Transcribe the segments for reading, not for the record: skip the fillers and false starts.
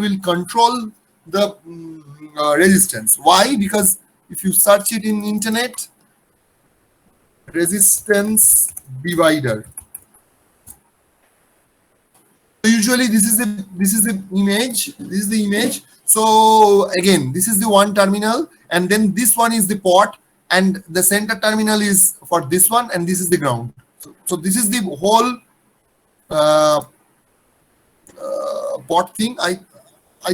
will control the resistance. Why? Because if you search it in internet, resistance divider. So usually this is the image. This is the image. So again, this is the one terminal, and then this one is the port, and the center terminal is for this one, and this is the ground. So this is the whole uh, port thing. I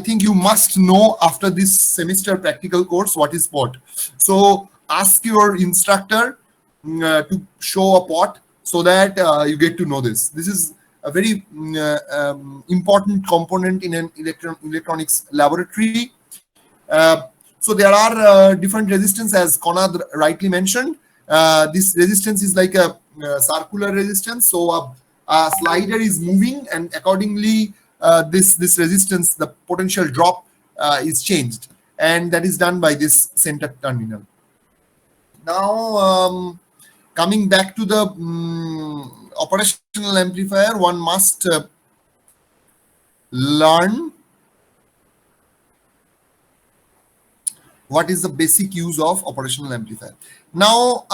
think you must know after this semester practical course what is port. So ask your instructor to show a port so that you get to know this. This is a very important component in an electronics laboratory. So there are different resistance, as Konad rightly mentioned. This resistance is like a circular resistance. So a slider is moving, and accordingly, this resistance, the potential drop is changed, and that is done by this center terminal. Now, coming back to the operational amplifier, one must learn what is the basic use of operational amplifier. Now,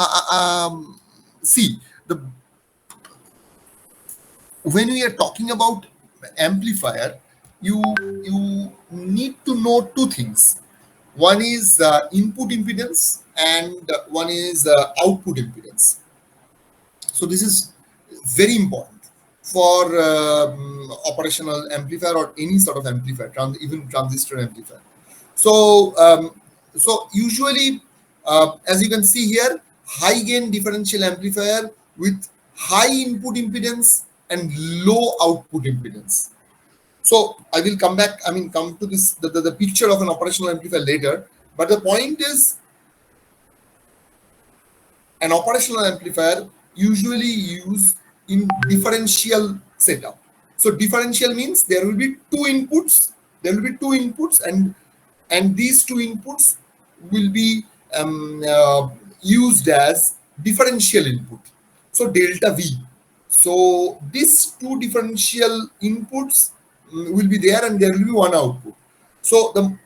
see, the when we are talking about amplifier, you need to know two things. One is input impedance, and one is output impedance. So this is very important for operational amplifier or any sort of amplifier, even transistor amplifier. So so usually, as you can see here, high gain differential amplifier with high input impedance and low output impedance. So I will come back, come to this, the picture of an operational amplifier later. But the point is, an operational amplifier usually used in differential setup. So differential means there will be two inputs. There will be two inputs, and these two inputs will be used as differential input. So delta V. So these two differential inputs will be there, and there will be one output. So the,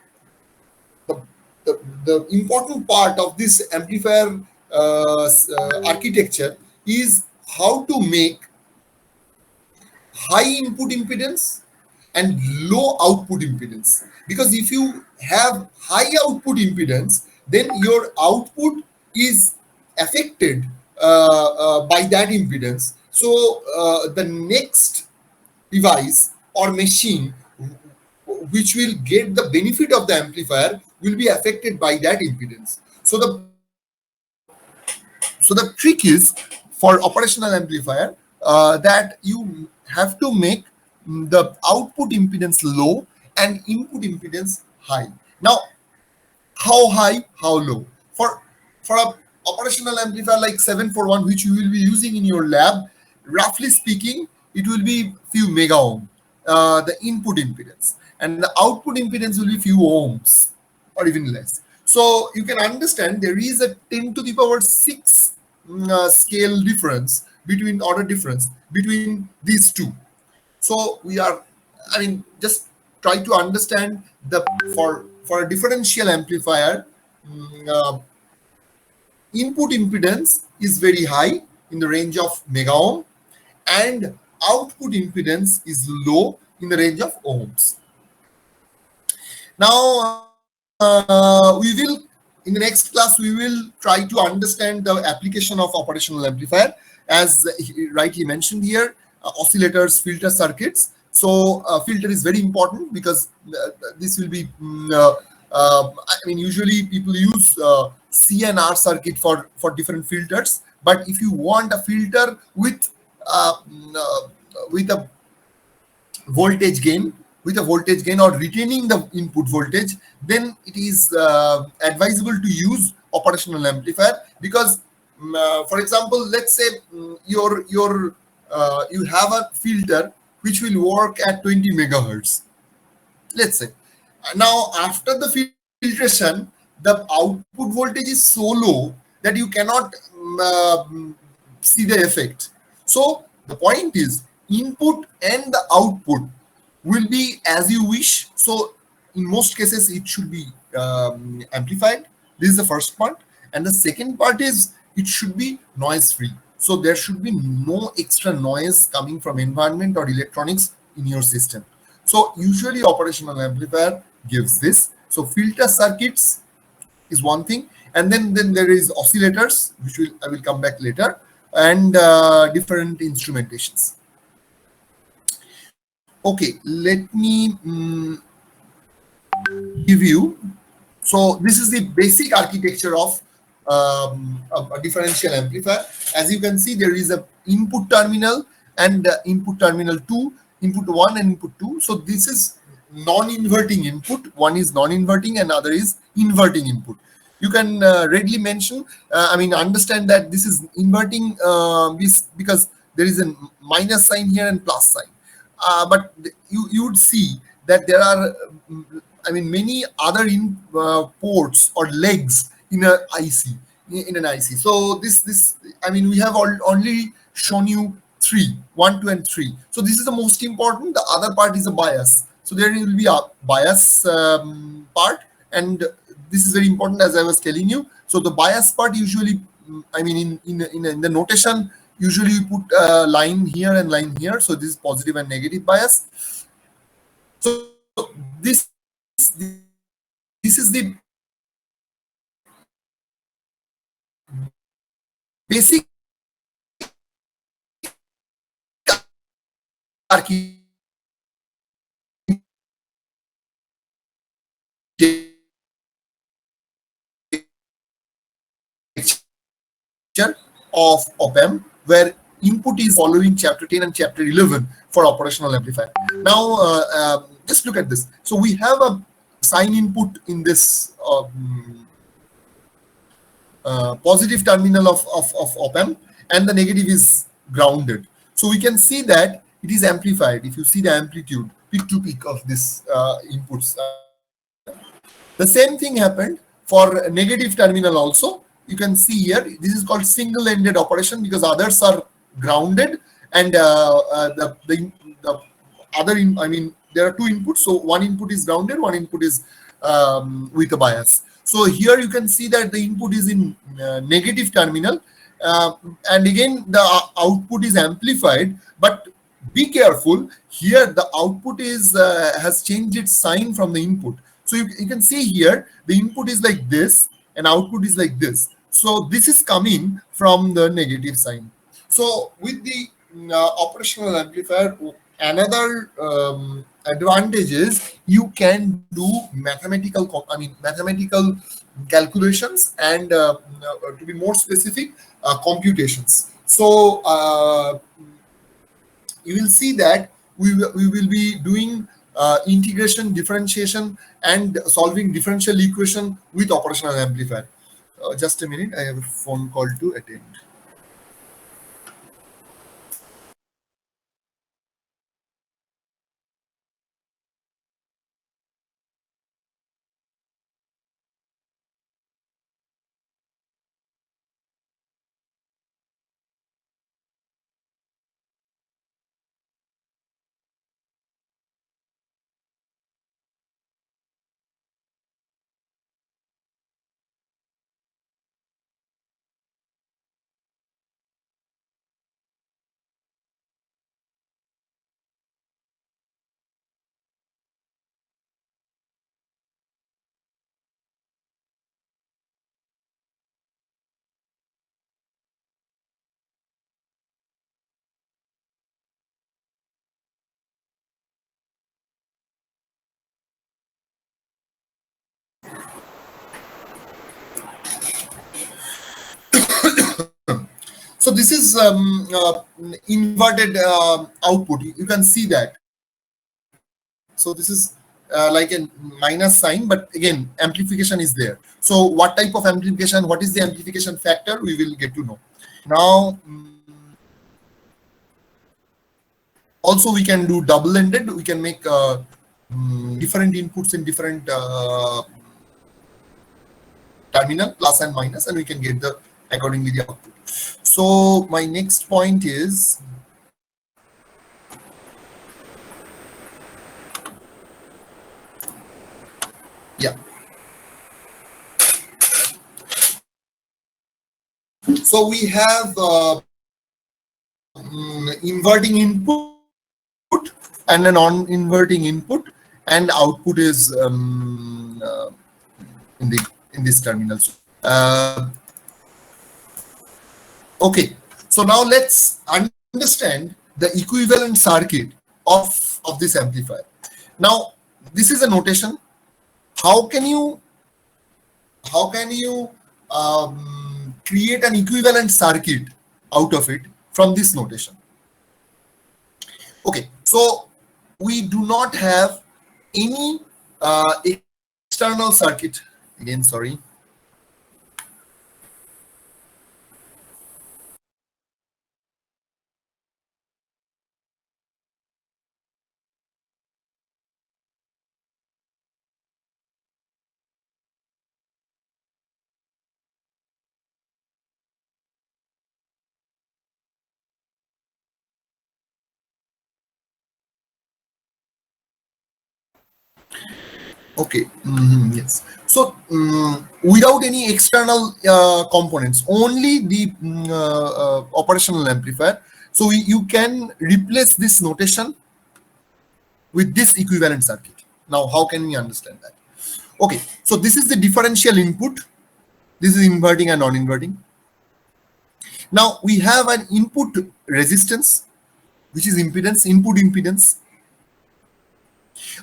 the important part of this amplifier architecture is how to make high input impedance and low output impedance. Because if you have high output impedance, then your output is affected by that impedance. So the next device or machine which will get the benefit of the amplifier will be affected by that impedance. So the trick is for operational amplifier that you have to make the output impedance low and input impedance high. Now, how high, how low? For a operational amplifier like 741, which you will be using in your lab, roughly speaking, it will be few mega ohm, the input impedance, and the output impedance will be few ohms or even less. So you can understand there is a 10 to the power 6 scale difference between order difference between these two. So we are, just try to understand the for a differential amplifier, input impedance is very high in the range of mega ohm, and output impedance is low in the range of ohms. Now, we will, in the next class, we will try to understand the application of operational amplifier, as he rightly mentioned here, oscillators, filter circuits. So filter is very important because this will be, usually people use C and R circuit for different filters. But if you want a filter with a voltage gain, or retaining the input voltage, then it is advisable to use operational amplifier. Because for example, let's say you have a filter which will work at 20 megahertz, let's say. Now after the filtration, the output voltage is so low that you cannot see the effect. So the point is, input and the output will be as you wish. So in most cases, it should be amplified. This is the first part. And the second part is it should be noise free. So there should be no extra noise coming from environment or electronics in your system. So usually operational amplifier gives this. So filter circuits is one thing, and then there is oscillators, which I will come back later, and different instrumentations. Okay, let me give you. So this is the basic architecture of a differential amplifier. As you can see, there is a input terminal and input terminal 2, input 1 and input 2. So this is non-inverting input. One is non-inverting and other is inverting input. You can readily mention, understand that this is inverting because there is a minus sign here and plus sign. But you would see that there are many other ports or legs in an IC. So this we have only shown you 3, 1, 2, and 3. So this is the most important. The other part is a bias. So there will be a bias part, and this is very important, as I was telling you. So the bias part usually, in the notation, usually you put a line here and line here. So this is positive and negative bias. So this is the basic architecture of op-amp, where input is following chapter 10 and chapter 11 for operational amplifier. Now, just look at this. So we have a sine input in this positive terminal of op-amp, and the negative is grounded. So we can see that it is amplified. If you see the amplitude, peak to peak of this inputs. The same thing happened for negative terminal also. You can see here, this is called single-ended operation because others are grounded, and the other, there are two inputs. So one input is grounded, one input is with a bias. So here you can see that the input is in negative terminal, and again the output is amplified. But be careful, here the output is has changed its sign from the input. So you can see here the input is like this and output is like this. So this is coming from the negative sign. So with the operational amplifier, another advantage is you can do mathematical calculations, and to be more specific, computations. So you will see that we will be doing integration, differentiation, and solving differential equation with operational amplifier. Just a minute, I have a phone call to attend. So this is inverted output. You can see that. So this is like a minus sign, but again, amplification is there. So what type of amplification, what is the amplification factor, we will get to know. Now, also we can do double-ended. We can make different inputs in different terminal, plus and minus, and we can get the accordingly the output. So my next point is So we have inverting input and a non-inverting input, and output is in the in this terminal. Okay, so now let's understand the equivalent circuit of this amplifier. Now, this is a notation. How can you create an equivalent circuit out of it from this notation? Okay, so we do not have any external circuit. Again, sorry. Okay, yes. So without any external components, only the operational amplifier. So you can replace this notation with this equivalent circuit. Now, how can we understand that? Okay, so this is the differential input. This is inverting and non-inverting. Now we have an input resistance, which is impedance, input impedance.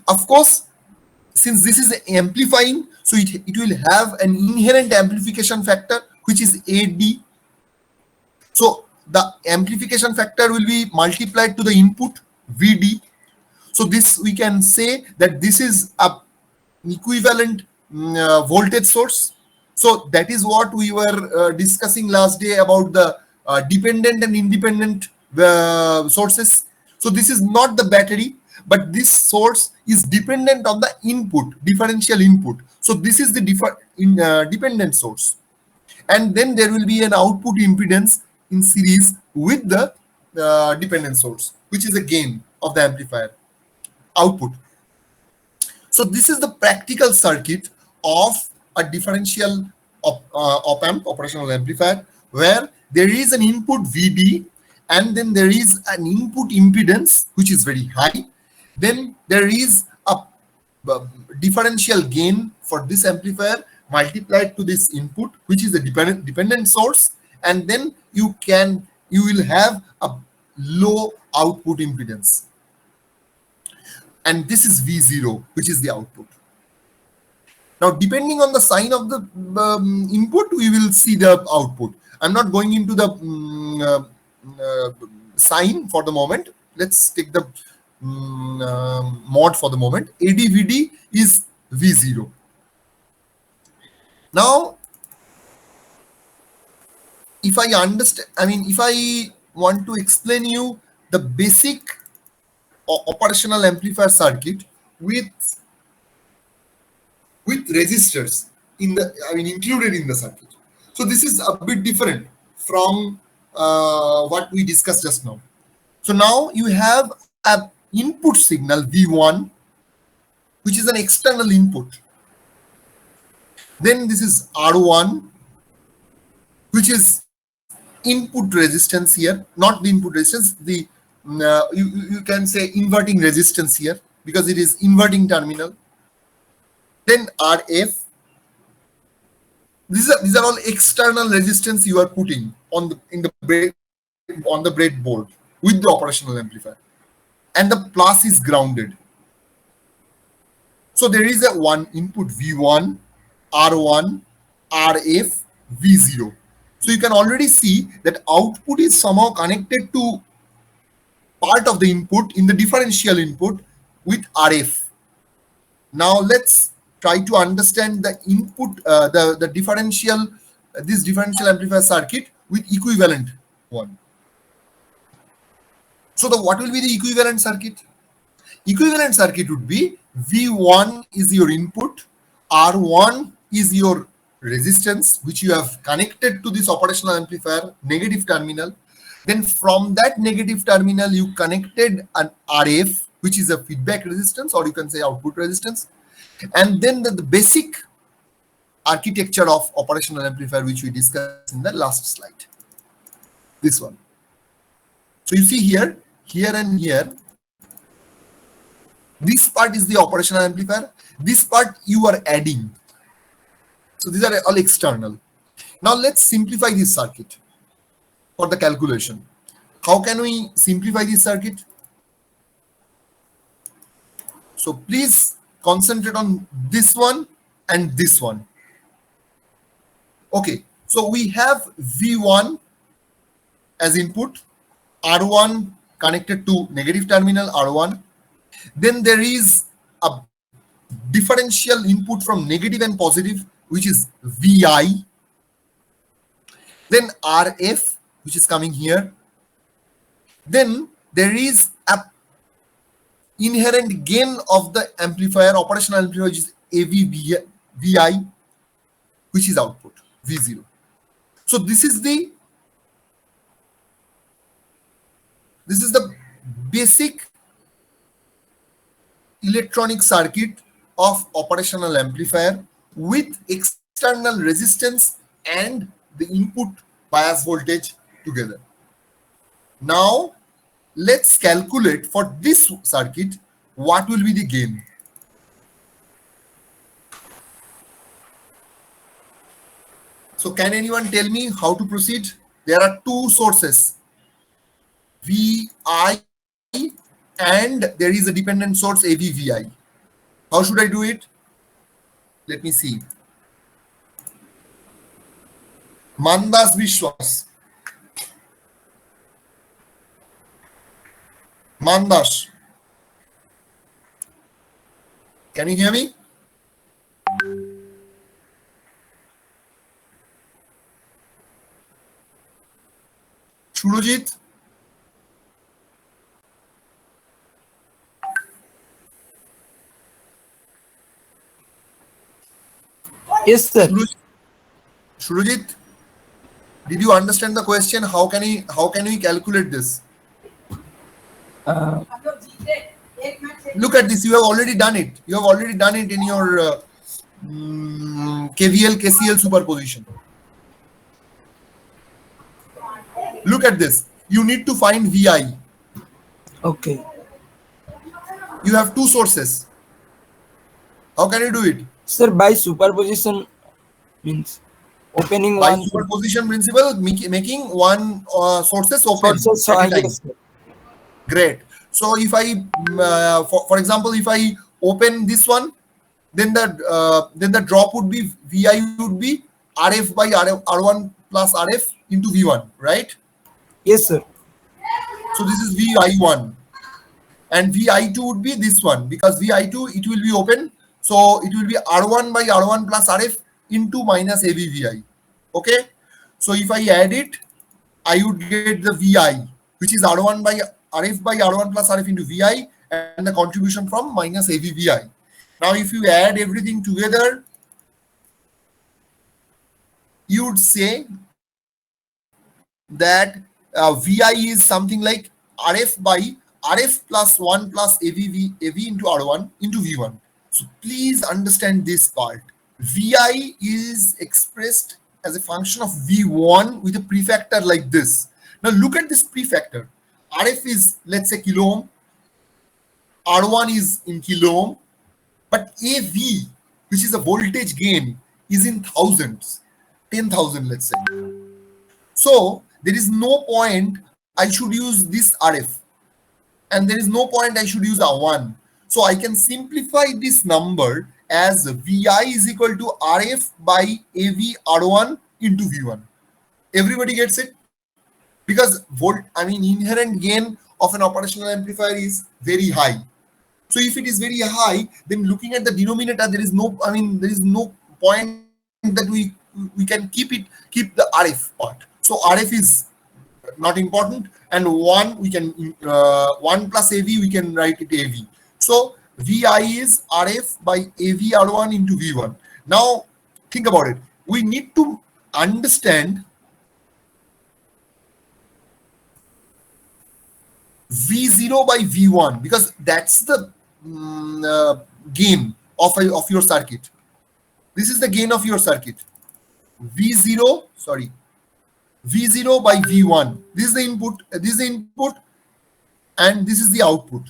Of course, since this is amplifying, so it will have an inherent amplification factor, which is AD. So the amplification factor will be multiplied to the input VD. So this, we can say that this is an equivalent voltage source. So that is what we were discussing last day about the dependent and independent sources. So this is not the battery, but this source is dependent on the input, differential input. So this is the dependent source. And then there will be an output impedance in series with the dependent source, which is a gain of the amplifier output. So this is the practical circuit of a differential op-amp, operational amplifier, where there is an input VD, and then there is an input impedance, which is very high. Then there is a differential gain for this amplifier multiplied to this input, which is a dependent source, and then you will have a low output impedance. And this is V0, which is the output. Now, depending on the sign of the input, we will see the output. I'm not going into the sign for the moment. Let's take the mod for the moment. ADVD is V0. Now, if I understand, if I want to explain you the basic operational amplifier circuit with resistors included in the circuit. So this is a bit different from what we discussed just now. So now you have an input signal V1, which is an external input. Then this is R1, which is input resistance here, not the input resistance, the you can say inverting resistance here, because it is inverting terminal. Then RF. These are all external resistance you are putting on the breadboard with the operational amplifier, and the plus is grounded. So there is a one input V1, R1, RF, V0. So you can already see that output is somehow connected to part of the input in the differential input with RF. Now let's try to understand the input, the differential, this differential amplifier circuit with equivalent one. So what will be the equivalent circuit? Equivalent circuit would be V1 is your input, R1 is your resistance, which you have connected to this operational amplifier, negative terminal. Then from that negative terminal, you connected an RF, which is a feedback resistance, or you can say output resistance. And then the basic architecture of operational amplifier, which we discussed in the last slide. this one. So you see here, here and here, this part is the operational amplifier. This part you are adding. So these are all external. Now let's simplify this circuit for the calculation. How can we simplify this circuit? So please concentrate on this one and this one. Okay, so we have V1 as input, R1 connected to negative terminal R1. Then there is a differential input from negative and positive, which is Vi. Then RF, which is coming here. Then there is a inherent gain of the amplifier, operational amplifier, which is AVVI, which is output, V0. So this is the basic electronic circuit of operational amplifier with external resistance and the input bias voltage together. Now let's calculate for this circuit what will be the gain. So can anyone tell me how to proceed? There are two sources, VI and there is a dependent source AVVI. How should I do it? Let me see. Mandas Vishwas. Mandas. Can you hear me? Surojit? Yes, sir. Surojit, did you understand the question? How can we calculate this? Look at this. You have already done it. You have already done it in your KVL KCL superposition. Look at this. You need to find VI. Okay. You have two sources. How can you do it? Sir, by superposition means opening By one superposition principle, making one sources open. sources. at a time. Yes, sir. Great. So if I, for example, if I open this one, then the drop would be VI would be RF by R1 plus RF into V1, right? Yes, sir. So this is VI1, and VI2 would be this one, because VI2 it will be open, so it will be R1 by R1 plus RF into minus AVVI. Okay. So if I add it, I would get the VI, which is R1 by RF by R1 plus RF into VI, and the contribution from minus AVVI. Now, if you add everything together, you would say that VI is something like RF by RF plus 1 plus AV into R1 into V1. So please understand this part. VI is expressed as a function of V1 with a prefactor like this. Now look at this prefactor. RF is, let's say, kilo ohm. R1 is in kilo ohm. But AV, which is a voltage gain, is in thousands, 10,000, let's say. So there is no point I should use this RF, and there is no point I should use R1. So I can simplify this number as VI is equal to RF by AV R1 into V1. Everybody gets it? Because inherent gain of an operational amplifier is very high. So if it is very high, then looking at the denominator, there is no point that we can keep the RF part. So RF is not important, and 1 we can 1 plus AV we can write it AV. So VI is RF by AV R1 into V1. Now think about it. We need to understand V0 by V1, because that's the gain of your circuit. This is the gain of your circuit. V0, sorry. V0 by V1. This is the input, this is the input, and this is the output.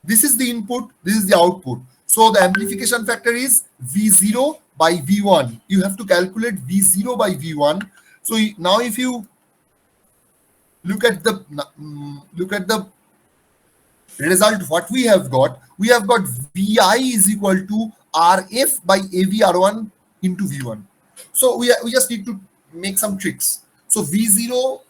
This is the input, this is the output. So the amplification factor is V0 by V1. You have to calculate V0 by V1. So now if you look at the result, what we have got Vi is equal to Rf by AVR1 into V1. So we just need to make some tricks. So V0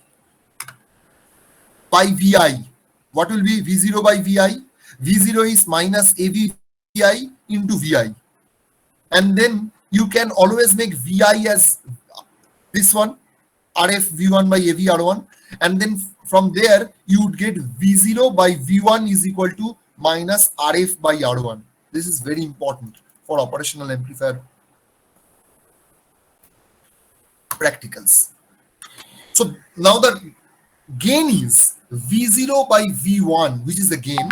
by Vi, what will be V0 by Vi? V0 is minus AVVi into Vi. And then you can always make Vi as this one, Rf V1 by AVR1. And then from there, you would get V0 by V1 is equal to minus Rf by R1. This is very important for operational amplifier practicals. So now the gain is V0 by V1, which is the gain,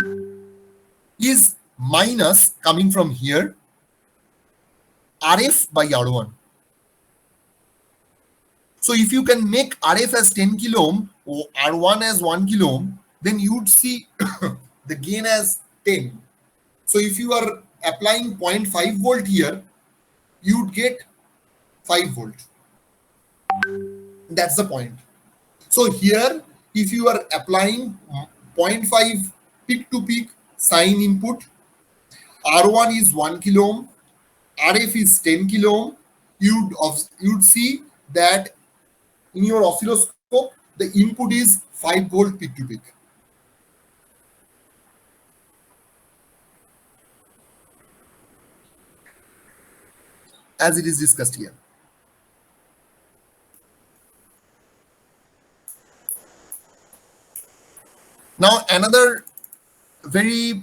is minus coming from here Rf by R1. So if you can make Rf as 10 kilo ohm or R1 as 1 kilo ohm, then you would see the gain as 10. So if you are applying 0.5 volt here, you would get 5 volt. That's the point. So here, if you are applying 0.5 peak to peak sine input, R1 is 1 kilo ohm, Rf is 10 kilo ohm, you'd see that in your oscilloscope, the input is 5 volt peak to peak. As it is discussed here. Now, another very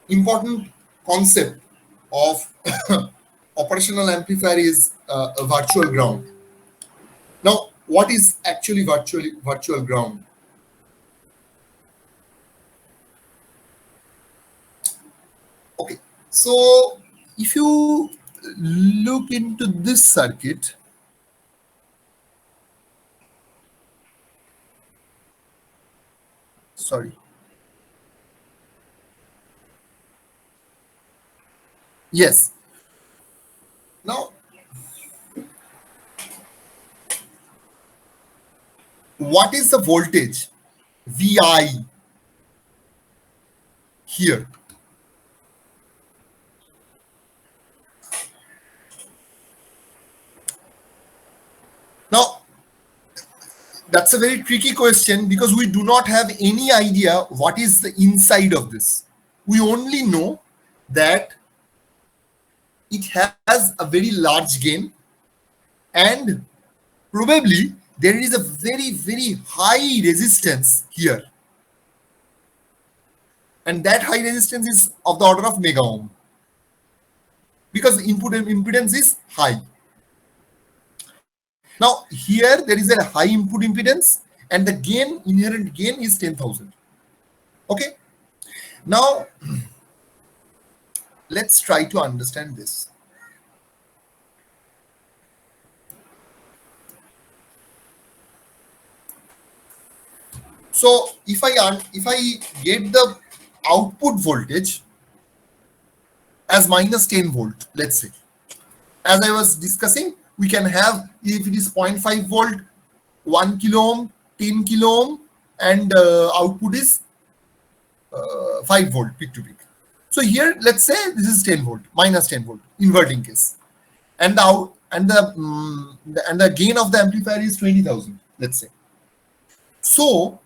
important concept of operational amplifier is a virtual ground. Now, what is actually virtual ground? Okay, so if you look into this circuit, sorry. Yes. Now, what is the voltage Vi here? Now, that's a very tricky question because we do not have any idea what is the inside of this. We only know that it has a very large gain and probably there is a very, very high resistance here. And that high resistance is of the order of mega ohm because the input impedance is high. Now, here there is a high input impedance and the gain, inherent gain is 10,000. Okay. Now, let's try to understand this. So, if I get the output voltage as minus 10 volt, let's say, as I was discussing, we can have, if it is 0.5 volt, 1 kilo ohm, 10 kilo ohm, and output is 5 volt peak to peak. So here, let's say this is 10 volt, minus 10 volt, inverting case, and the gain of the amplifier is 20,000. Let's say. So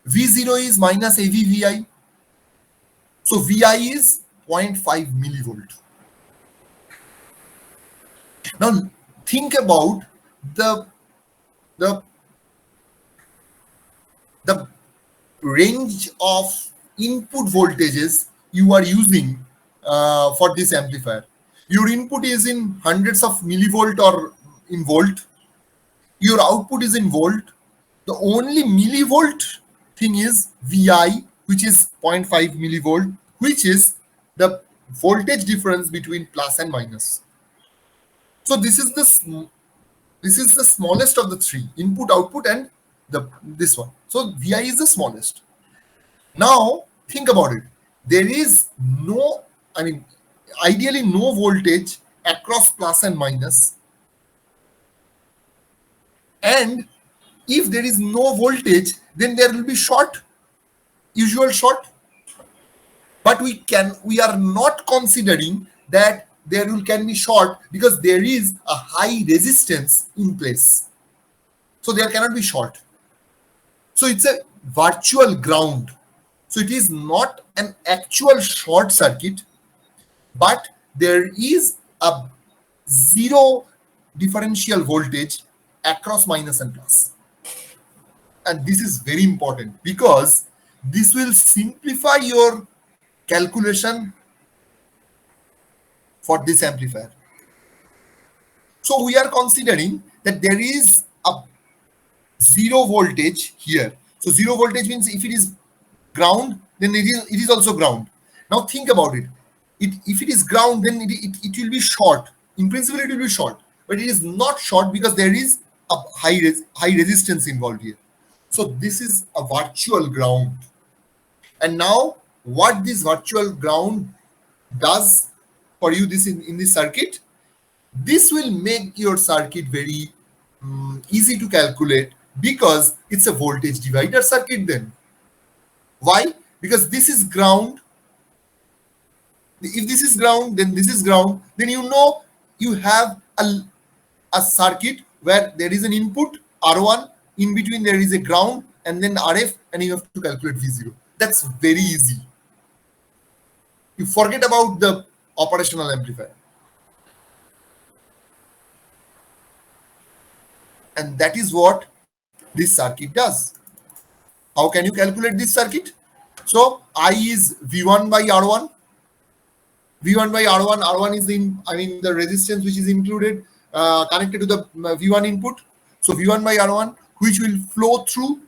V0 is minus AVVi. So Vi is 0.5 millivolt. Now think about the range of input voltages you are using for this amplifier. Your input is in hundreds of millivolt or in volt. Your output is in volt. The only millivolt thing is Vi, which is 0.5 millivolt, which is the voltage difference between plus and minus. So this is the smallest of the three: input, output, and this one. So Vi is the smallest. Now think about it. There is no, I mean, ideally no voltage across plus and minus. And if there is no voltage, then there will be short, usual short. But we are not considering that can be short because there is a high resistance in place. So there cannot be short. So it's a virtual ground. So it is not an actual short circuit, but there is a zero differential voltage across minus and plus. And this is very important because this will simplify your calculation for this amplifier. So we are considering that there is a zero voltage here. So zero voltage means if it is ground, then it is also ground. Now think about it. If it is ground, then it will be short. In principle, it will be short, but it is not short because there is a high resistance involved here. So this is a virtual ground. And now what this virtual ground does for you in this circuit, this will make your circuit very easy to calculate because it's a voltage divider circuit then. Why? Because this is ground. If this is ground, then this is ground. Then you know you have a circuit where there is an input R1, in between there is a ground, and then RF, and you have to calculate V0. That's very easy. You forget about the operational amplifier. And that is what this circuit does. How can you calculate this circuit? So I is V1 by R1. V1 by R1. R1 is the resistance which is included, connected to the V1 input. So V1 by R1, which will flow through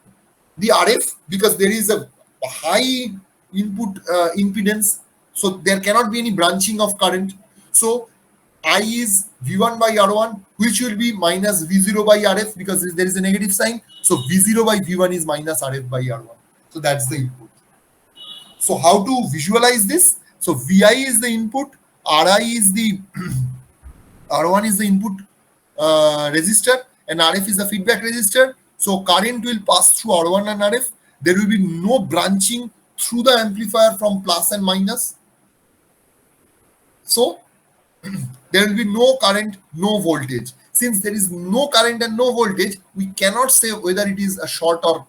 the RF because there is a high input impedance. So there cannot be any branching of current. So I is V1 by R1, which will be minus V0 by RF because there is a negative sign. So V0 by V1 is minus RF by R1. So that's the input. So how to visualize this? So Vi is the input, Ri is the R1 is the input resistor, and RF is the feedback resistor. So current will pass through R1 and RF. There will be no branching through the amplifier from plus and minus. So there will be no current, no voltage. Since there is no current and no voltage, we cannot say whether it is a short or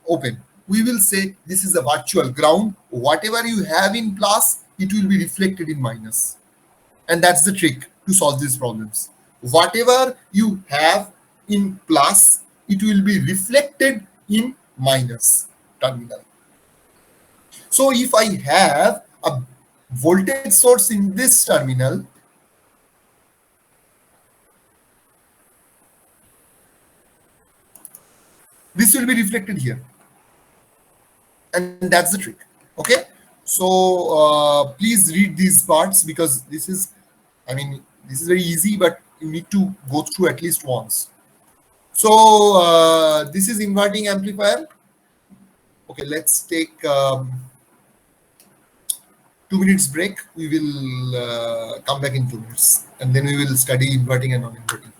open. We will say this is a virtual ground. Whatever you have in plus, it will be reflected in minus. And that's the trick to solve these problems. Whatever you have in plus, it will be reflected in minus terminal. So if I have a voltage source in this terminal, this will be reflected here. And that's the trick. Okay. So please read these parts because this is very easy, but you need to go through at least once. So this is inverting amplifier. Okay, let's take 2 minutes break. We will come back in 2 minutes and then we will study inverting and non-inverting.